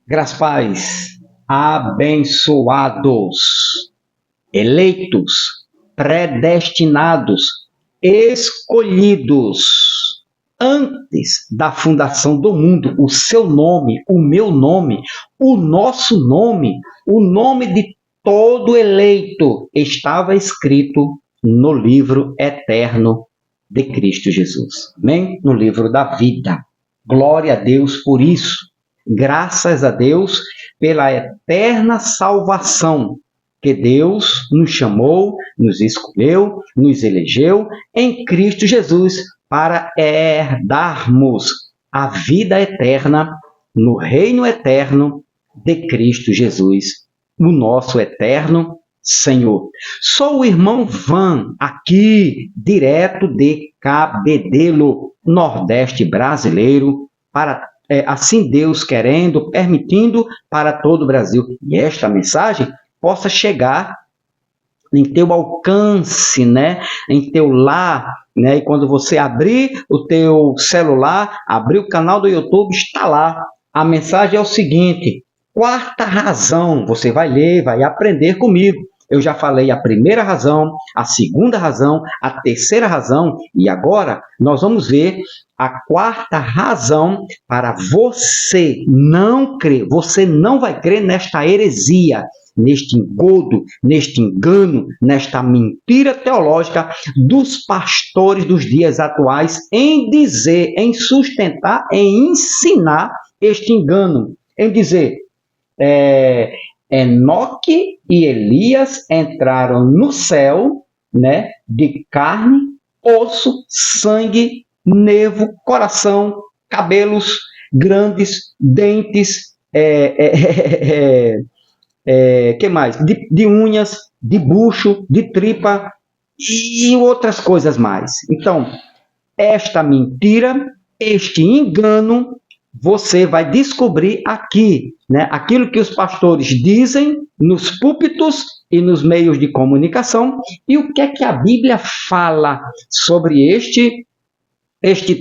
Graças, paz, abençoados, eleitos, predestinados, escolhidos antes da fundação do mundo. O seu nome, o meu nome, o nosso nome, o nome de todo eleito estava escrito no livro eterno de Cristo Jesus. Amém? No livro da vida. Glória a Deus por isso. Graças a Deus pela eterna salvação que Deus nos chamou, nos escolheu, nos elegeu em Cristo Jesus para herdarmos a vida eterna no reino eterno de Cristo Jesus, o nosso eterno Senhor. Sou o irmão Van, aqui, direto de Cabedelo, Nordeste brasileiro, para assim Deus querendo, permitindo, para todo o Brasil. E esta mensagem possa chegar em teu alcance, né? Em teu lar, né? E quando você abrir o teu celular, abrir o canal do YouTube, está lá. A mensagem é o seguinte: quarta razão, você vai ler, vai aprender comigo. Eu já falei a primeira razão, a segunda razão, a terceira razão, e agora nós vamos ver a quarta razão para você não crer. Você não vai crer nesta heresia, neste engodo, neste engano, nesta mentira teológica dos pastores dos dias atuais em dizer, em sustentar, em ensinar este engano, em dizer, Enoque e Elias entraram no céu, né, de carne, osso, sangue, nervo, coração, cabelos grandes, dentes, que mais? De unhas, de bucho, de tripa e outras coisas mais. Então, esta mentira, este engano, você vai descobrir aqui, né? Aquilo que os pastores dizem nos púlpitos e nos meios de comunicação, e o que é que a Bíblia fala sobre este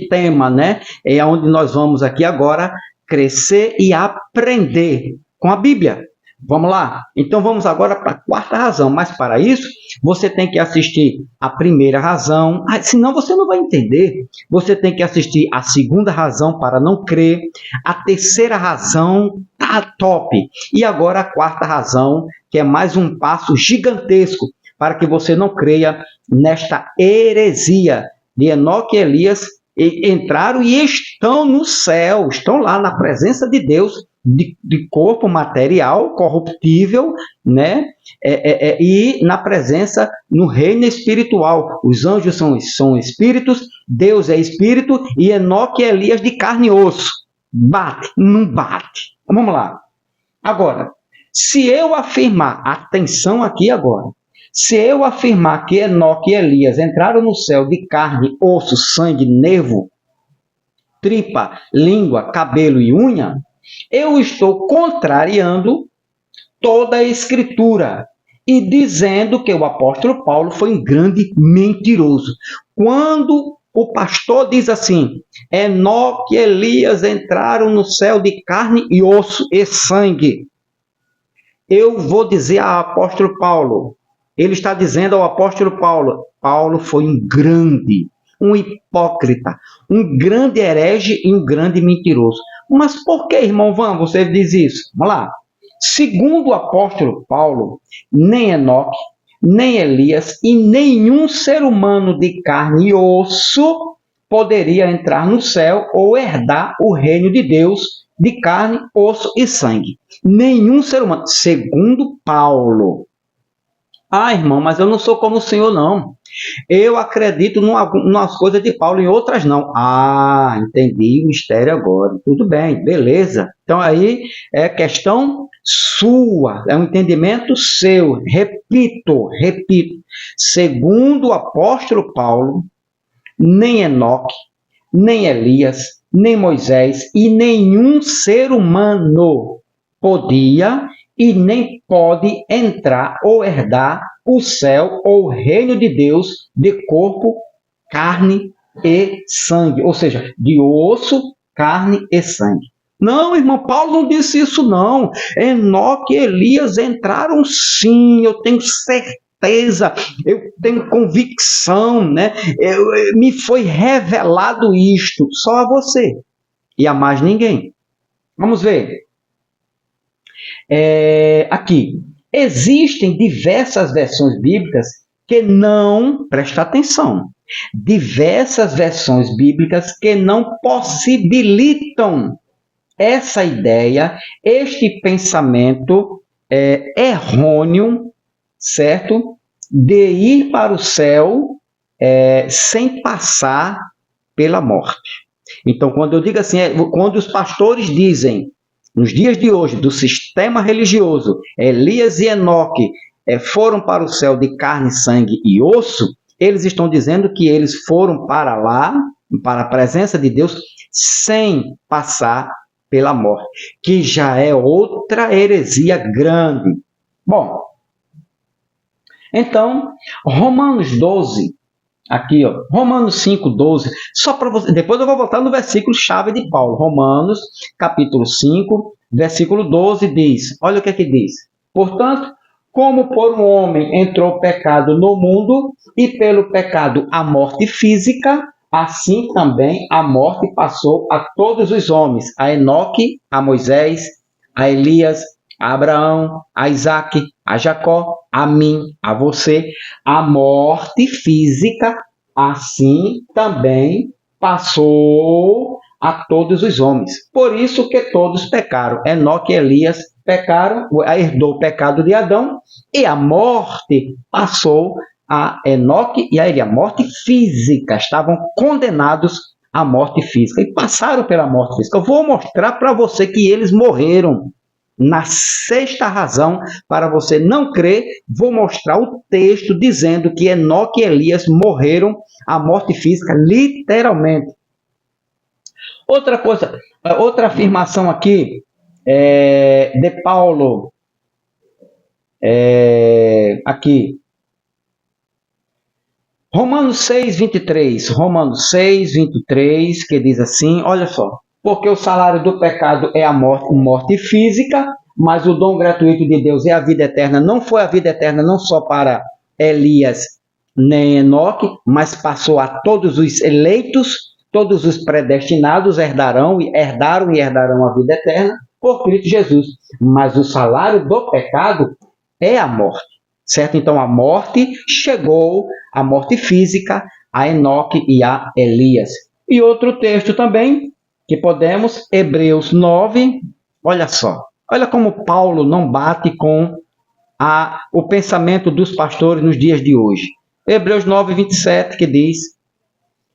tema, né? É onde nós vamos aqui agora crescer e aprender com a Bíblia. Vamos lá? Então vamos agora para a quarta razão, mas para isso você tem que assistir a primeira razão, senão você não vai entender. Você tem que assistir a segunda razão para não crer, a terceira razão tá top, e agora a quarta razão, que é mais um passo gigantesco para que você não creia nesta heresia de Enoque e Elias. Entraram e estão no céu, estão lá na presença de Deus, de corpo material, corruptível, né? E na presença, no reino espiritual. Os anjos são espíritos, Deus é espírito, e Enoque e Elias de carne e osso. Bate, não bate. Vamos lá. Agora, se eu afirmar, atenção aqui agora, se eu afirmar que Enoque e Elias entraram no céu de carne, osso, sangue, nervo, tripa, língua, cabelo e unha, eu estou contrariando toda a Escritura e dizendo que o apóstolo Paulo foi um grande mentiroso. Quando o pastor diz assim, Enoque e Elias entraram no céu de carne e osso e sangue, eu vou dizer ao apóstolo Paulo, ele está dizendo ao apóstolo Paulo, Paulo foi um hipócrita, um grande herege e um grande mentiroso. Mas por que, irmão Van, você diz isso? Vamos lá. Segundo o apóstolo Paulo, nem Enoque, nem Elias e nenhum ser humano de carne e osso poderia entrar no céu ou herdar o reino de Deus de carne, osso e sangue. Nenhum ser humano, segundo Paulo. Irmão, mas eu não sou como o senhor, não. Eu acredito nas coisas de Paulo, em outras não. Entendi o mistério agora. Tudo bem, beleza. Então aí é questão sua, é um entendimento seu. Repito. Segundo o apóstolo Paulo, nem Enoque, nem Elias, nem Moisés e nenhum ser humano podia e nem pode entrar ou herdar o céu ou o reino de Deus de corpo, carne e sangue, ou seja, de osso, carne e sangue. Não, irmão, Paulo não disse isso, não. Enoque e Elias entraram sim, eu tenho certeza, eu tenho convicção, né? Me foi revelado isto, só a você e a mais ninguém. Vamos ver. Aqui, existem diversas versões bíblicas que não, presta atenção, diversas versões bíblicas que não possibilitam essa ideia, este pensamento errôneo, certo? De ir para o céu sem passar pela morte. Então, quando eu digo assim, quando os pastores dizem, nos dias de hoje, do sistema religioso, Elias e Enoque foram para o céu de carne, sangue e osso, eles estão dizendo que eles foram para lá, para a presença de Deus, sem passar pela morte, que já é outra heresia grande. Bom, então, Romanos 12, aqui, ó, Romanos 5, 12, só para você, depois eu vou voltar no versículo chave de Paulo, Romanos, capítulo 5, versículo 12, diz, olha o que é que diz, portanto, como por um homem entrou o pecado no mundo, e pelo pecado a morte física, assim também a morte passou a todos os homens, a Enoque, a Moisés, a Elias, a Abraão, a Isaque, a Jacó, a mim, a você. A morte física, assim também passou a todos os homens. Por isso que todos pecaram. Enoque e Elias pecaram, herdou o pecado de Adão, e a morte passou a Enoque e a Elias. A morte física, estavam condenados à morte física e passaram pela morte física. Eu vou mostrar para você que eles morreram. Na sexta razão para você não crer, vou mostrar o texto dizendo que Enoque e Elias morreram à morte física, literalmente. Outra coisa, outra afirmação aqui de Paulo, aqui, Romanos 6, 23, Romanos 6, 23, que diz assim, olha só, porque o salário do pecado é a morte física, mas o dom gratuito de Deus é a vida eterna. Não foi a vida eterna não só para Elias nem Enoque, mas passou a todos os eleitos, todos os predestinados herdaram e herdarão a vida eterna por Cristo Jesus. Mas o salário do pecado é a morte, certo? Então a morte chegou, a morte física, a Enoque e a Elias. E outro texto também, que podemos, Hebreus 9, olha só, olha como Paulo não bate com o pensamento dos pastores nos dias de hoje. Hebreus 9, 27, que diz,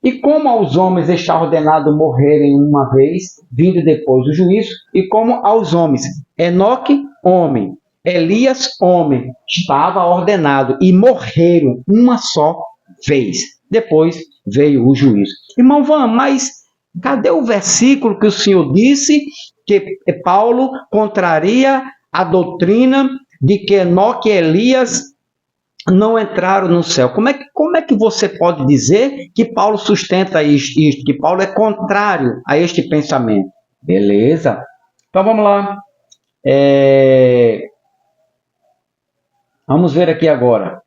e como aos homens está ordenado morrerem uma vez, vindo depois do juízo, e como aos homens, Enoque, homem, Elias, homem, estava ordenado, e morreram uma só vez. Depois veio o juízo. Irmão Van, mas cadê o versículo que o Senhor disse que Paulo contraria a doutrina de que Enoque e Elias não entraram no céu? Como é que você pode dizer que Paulo sustenta isto, que Paulo é contrário a este pensamento? Beleza? Então vamos lá. Vamos ver aqui agora.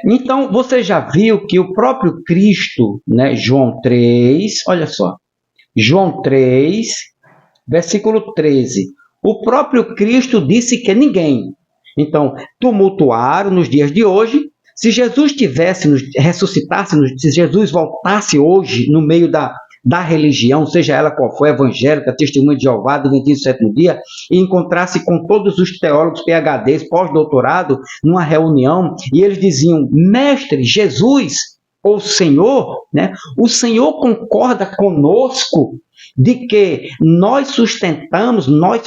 Então, você já viu que o próprio Cristo, né, João 3, olha só, João 3, versículo 13, o próprio Cristo disse que ninguém. Então, tumultuaram nos dias de hoje. Se Jesus ressuscitasse, se Jesus voltasse hoje no meio da religião, seja ela qual for, evangélica, testemunha de Jeová, Adventismo do Sétimo Dia, e encontrasse com todos os teólogos PhDs, pós-doutorado, numa reunião, e eles diziam, mestre, Jesus, ou Senhor, né? O Senhor concorda conosco de que nós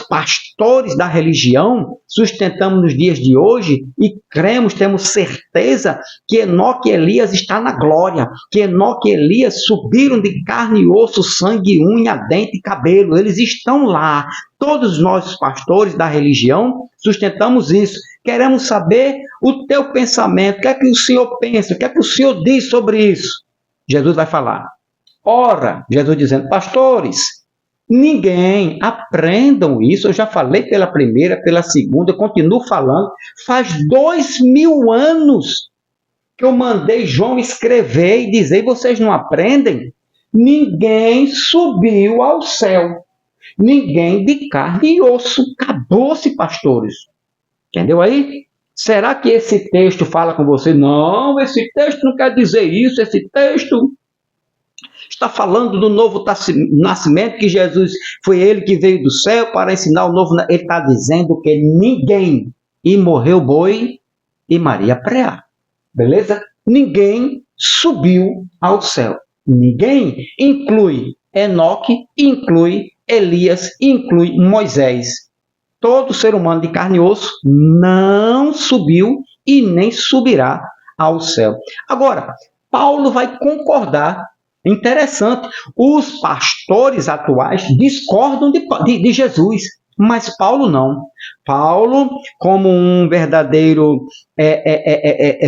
pastores da religião, sustentamos nos dias de hoje e cremos, temos certeza que Enoque e Elias estão na glória, que Enoque e Elias subiram de carne e osso, sangue, unha, dente e cabelo, eles estão lá. Todos nós, pastores da religião, sustentamos isso. Queremos saber o teu pensamento, o que é que o Senhor pensa, o que é que o Senhor diz sobre isso. Jesus vai falar. Ora, Jesus dizendo, pastores, Ninguém. Aprendam isso. Eu já falei pela primeira, pela segunda, continuo falando. Faz 2000 anos que eu mandei João escrever e dizer, e vocês não aprendem? Ninguém subiu ao céu. Ninguém de carne e osso. Acabou-se, pastores. Entendeu aí? Será que esse texto fala com você? Não, esse texto não quer dizer isso. Esse texto está falando do novo nascimento, que Jesus foi ele que veio do céu para ensinar o novo. Ele está dizendo que ninguém, e morreu boi e Maria preá. Beleza? Ninguém subiu ao céu. Ninguém inclui Enoque, inclui Elias, inclui Moisés. Todo ser humano de carne e osso não subiu e nem subirá ao céu. Agora, Paulo vai concordar. Interessante, os pastores atuais discordam de Jesus, mas Paulo não. Paulo, como um verdadeiro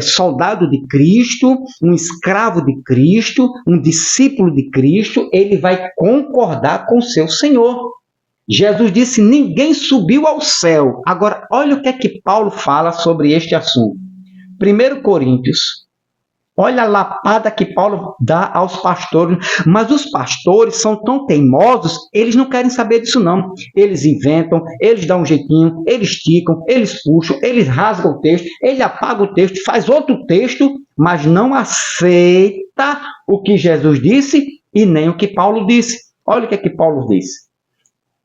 soldado de Cristo, um escravo de Cristo, um discípulo de Cristo, ele vai concordar com seu Senhor. Jesus disse, ninguém subiu ao céu. Agora, olha o que é que Paulo fala sobre este assunto. 1 Coríntios. Olha a lapada que Paulo dá aos pastores. Mas os pastores são tão teimosos, eles não querem saber disso não. Eles inventam, eles dão um jeitinho, eles esticam, eles puxam, eles rasgam o texto, ele apaga o texto, faz outro texto, mas não aceita o que Jesus disse e nem o que Paulo disse. Olha o que é que Paulo disse.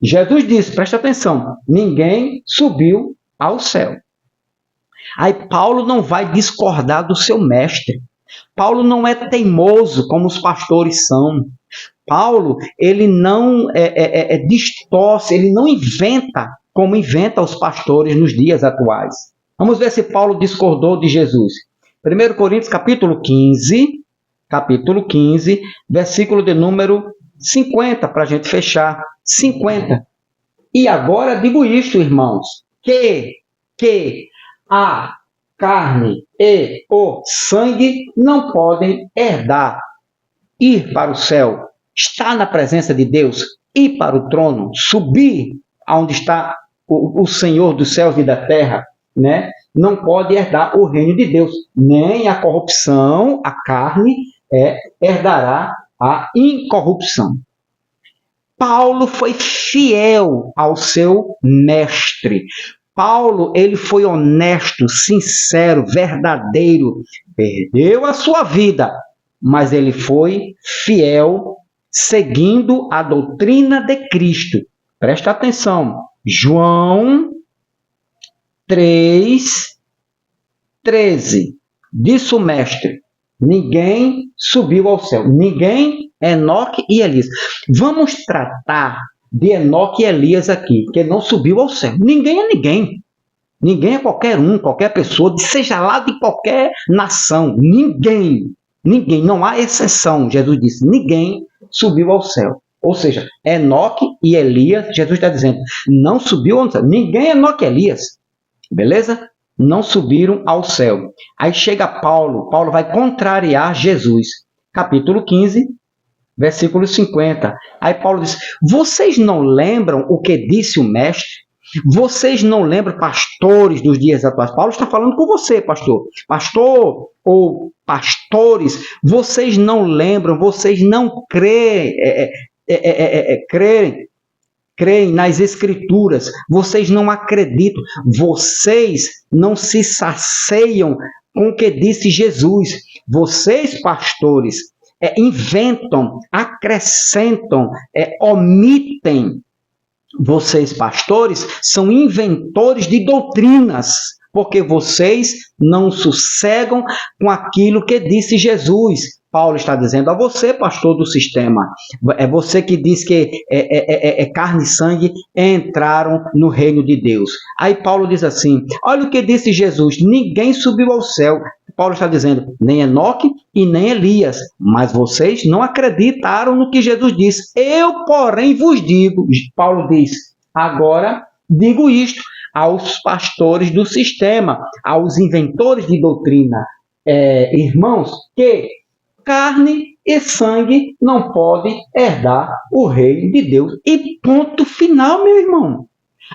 Jesus disse, presta atenção, ninguém subiu ao céu. Aí Paulo não vai discordar do seu mestre. Paulo não é teimoso como os pastores são. Paulo, ele não distorce, ele não inventa como inventa os pastores nos dias atuais. Vamos ver se Paulo discordou de Jesus. 1 Coríntios capítulo 15, versículo de número 50, para a gente fechar. 50. E agora digo isto, irmãos, que a carne e o sangue não podem herdar, ir para o céu, estar na presença de Deus, ir para o trono, subir aonde está o Senhor dos céus e da terra, né? Não pode herdar o reino de Deus, nem a corrupção, a carne herdará a incorrupção. Paulo foi fiel ao seu mestre. Paulo, ele foi honesto, sincero, verdadeiro. Perdeu a sua vida, mas ele foi fiel, seguindo a doutrina de Cristo. Presta atenção. João 3:13. Disse o mestre, ninguém subiu ao céu. Ninguém, Enoque e Elias. Vamos tratar de Enoque e Elias aqui, que não subiu ao céu. Ninguém é ninguém. Ninguém é qualquer um, qualquer pessoa, seja lá de qualquer nação. Ninguém, não há exceção. Jesus disse, ninguém subiu ao céu. Ou seja, Enoque e Elias, Jesus está dizendo, não subiu ao céu. Ninguém é Enoque e Elias. Beleza? Não subiram ao céu. Aí chega Paulo vai contrariar Jesus. Capítulo 15, versículo 50. Aí Paulo diz, vocês não lembram o que disse o mestre? Vocês não lembram, pastores dos dias atuais? Paulo está falando com você, pastor. Pastor ou pastores, vocês não lembram, vocês não creem nas escrituras, vocês não acreditam, vocês não se saciam com o que disse Jesus. Vocês, pastores, inventam, acrescentam, omitem. Vocês, pastores, são inventores de doutrinas, porque vocês não sossegam com aquilo que disse Jesus. Paulo está dizendo a você, pastor do sistema, é você que diz que carne e sangue entraram no reino de Deus. Aí Paulo diz assim, olha o que disse Jesus, ninguém subiu ao céu. Paulo está dizendo, nem Enoque e nem Elias, mas vocês não acreditaram no que Jesus disse. Eu, porém, vos digo, Paulo diz, agora digo isto aos pastores do sistema, aos inventores de doutrina, irmãos, que carne e sangue não pode herdar o reino de Deus. E ponto final, meu irmão.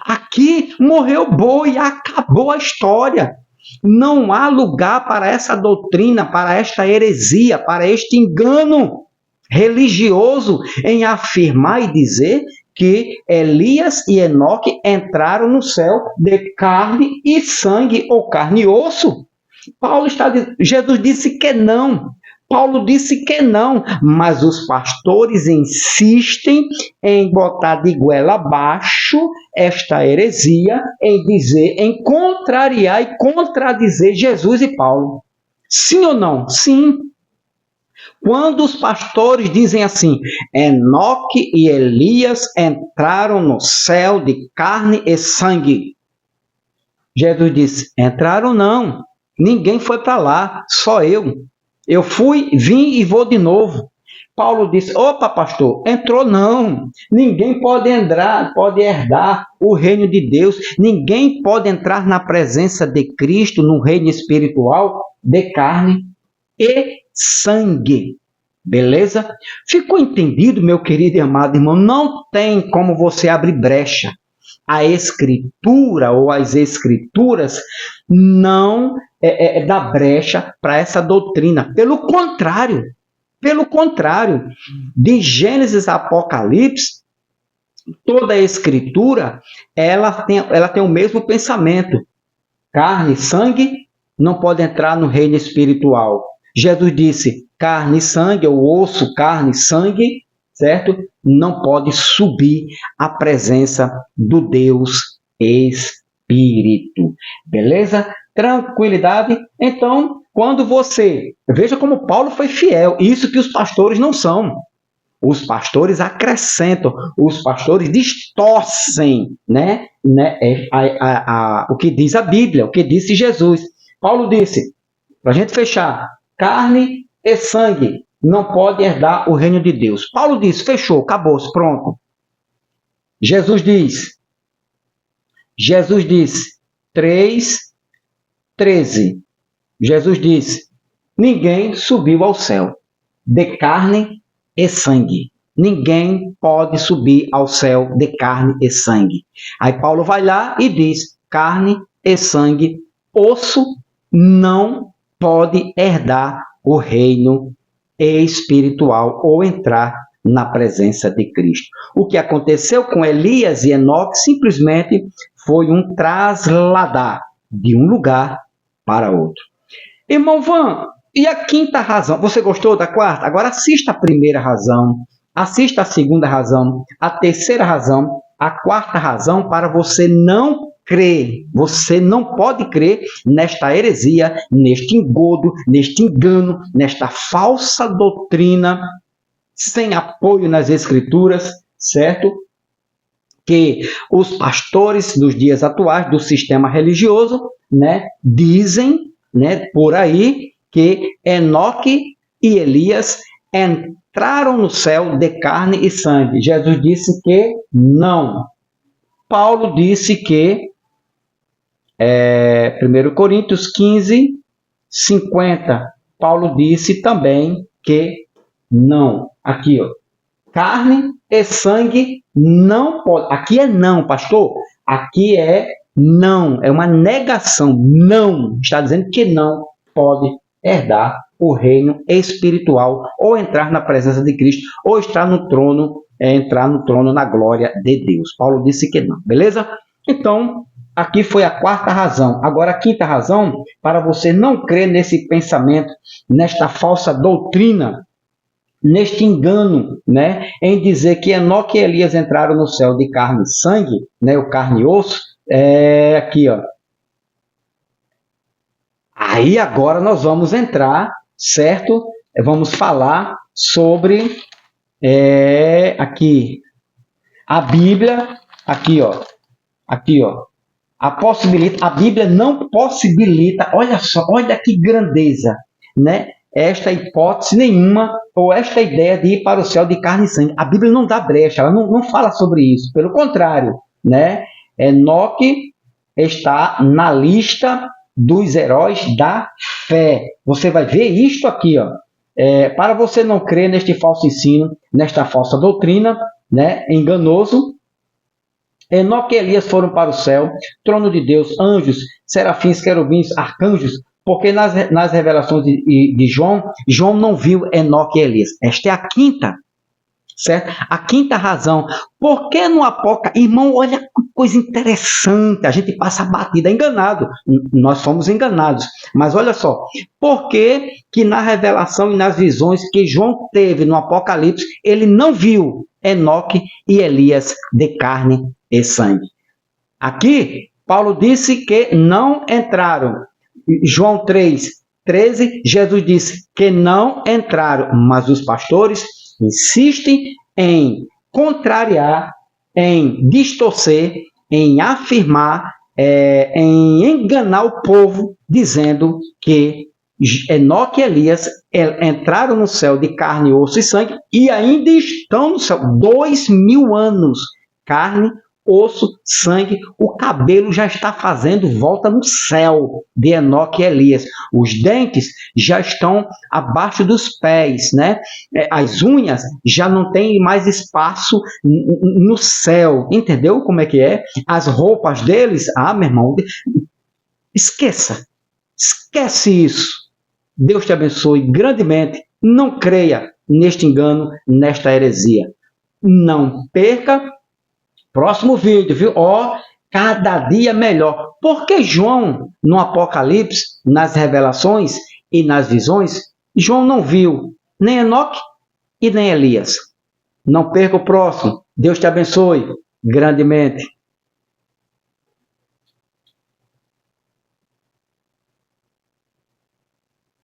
Aqui morreu boi, acabou a história. Não há lugar para essa doutrina, para esta heresia, para este engano religioso em afirmar e dizer que Elias e Enoque entraram no céu de carne e sangue, ou carne e osso. Jesus disse que não. Paulo disse que não, mas os pastores insistem em botar de goela abaixo esta heresia, em dizer, em contrariar e contradizer Jesus e Paulo. Sim ou não? Sim. Quando os pastores dizem assim, Enoque e Elias entraram no céu de carne e sangue. Jesus disse, entraram não. Ninguém foi para lá, só eu. Eu fui, vim e vou de novo. Paulo disse, opa pastor, entrou não. Ninguém pode entrar, pode herdar o reino de Deus. Ninguém pode entrar na presença de Cristo, no reino espiritual, de carne e sangue. Beleza? Ficou entendido, meu querido e amado irmão? Não tem como você abrir brecha. A Escritura ou as Escrituras não dá brecha para essa doutrina. Pelo contrário, de Gênesis a Apocalipse, toda a Escritura ela tem o mesmo pensamento. Carne e sangue não podem entrar no reino espiritual. Jesus disse, carne e sangue, ou osso, carne e sangue, certo? Não pode subir à presença do Deus Espírito. Beleza? Tranquilidade? Então, quando você... Veja como Paulo foi fiel. Isso que os pastores não são. Os pastores acrescentam, os pastores distorcem, né? O que diz a Bíblia, o que disse Jesus. Paulo disse, para a gente fechar, carne e sangue não pode herdar o reino de Deus. Paulo diz, fechou, acabou-se, pronto. Jesus diz 3:13. Jesus disse, ninguém subiu ao céu de carne e sangue. Ninguém pode subir ao céu de carne e sangue. Aí Paulo vai lá e diz, carne e sangue, osso não pode herdar o reino espiritual ou entrar na presença de Cristo. O que aconteceu com Elias e Enoque simplesmente foi um trasladar de um lugar para outro. Irmão Van, e a quinta razão? Você gostou da quarta? Agora assista a primeira razão, assista a segunda razão, a terceira razão, a quarta razão para você não crer. Você não pode crer nesta heresia, neste engodo, neste engano, nesta falsa doutrina, sem apoio nas Escrituras, certo? Que os pastores dos dias atuais, do sistema religioso, né, dizem, né, por aí, que Enoque e Elias entraram no céu de carne e sangue. Jesus disse que não. Paulo disse que 1 Coríntios 15:50, Paulo disse também que não. Aqui, ó, carne e sangue não pode. Aqui é não, pastor. Aqui é não. É uma negação. Não. Está dizendo que não pode herdar o reino espiritual ou entrar na presença de Cristo ou entrar no trono na glória de Deus. Paulo disse que não. Beleza? Então, aqui foi a quarta razão. Agora, a quinta razão, para você não crer nesse pensamento, nesta falsa doutrina, neste engano, né, em dizer que Enoque e Elias entraram no céu de carne e sangue, né, o carne e osso, aqui, ó. Aí agora nós vamos entrar, certo? Vamos falar sobre aqui a Bíblia, aqui, ó. A Bíblia não possibilita, olha só, olha que grandeza, né? Esta hipótese nenhuma, ou esta ideia de ir para o céu de carne e sangue. A Bíblia não dá brecha, ela não fala sobre isso. Pelo contrário, né? Enoque está na lista dos heróis da fé. Você vai ver isto aqui, ó. Para você não crer neste falso ensino, nesta falsa doutrina, né, enganoso, Enoque e Elias foram para o céu, trono de Deus, anjos, serafins, querubins, arcanjos, porque nas revelações de João, João não viu Enoque e Elias. Esta é a quinta, certo? A quinta razão. Por que no Apocalipse? Irmão, olha que coisa interessante. A gente passa batida, enganado. Nós fomos enganados. Mas olha só. Por que na revelação e nas visões que João teve no Apocalipse, ele não viu Enoque e Elias de carne e sangue? Aqui, Paulo disse que não entraram. João 3:13, Jesus disse que não entraram, mas os pastores insistem em contrariar, em distorcer, em afirmar, em enganar o povo, dizendo que Enoque e Elias entraram no céu de carne, osso e sangue e ainda estão no céu 2000 anos. Carne, osso, sangue, o cabelo já está fazendo volta no céu de Enoque e Elias. Os dentes já estão abaixo dos pés, né? As unhas já não tem mais espaço no céu. Entendeu como é que é? As roupas deles, meu irmão, esquece isso. Deus te abençoe grandemente. Não creia neste engano, nesta heresia. Não perca próximo vídeo, viu? Cada dia melhor. Porque João, no Apocalipse, nas revelações e nas visões, João não viu nem Enoque e nem Elias. Não perca o próximo. Deus te abençoe grandemente.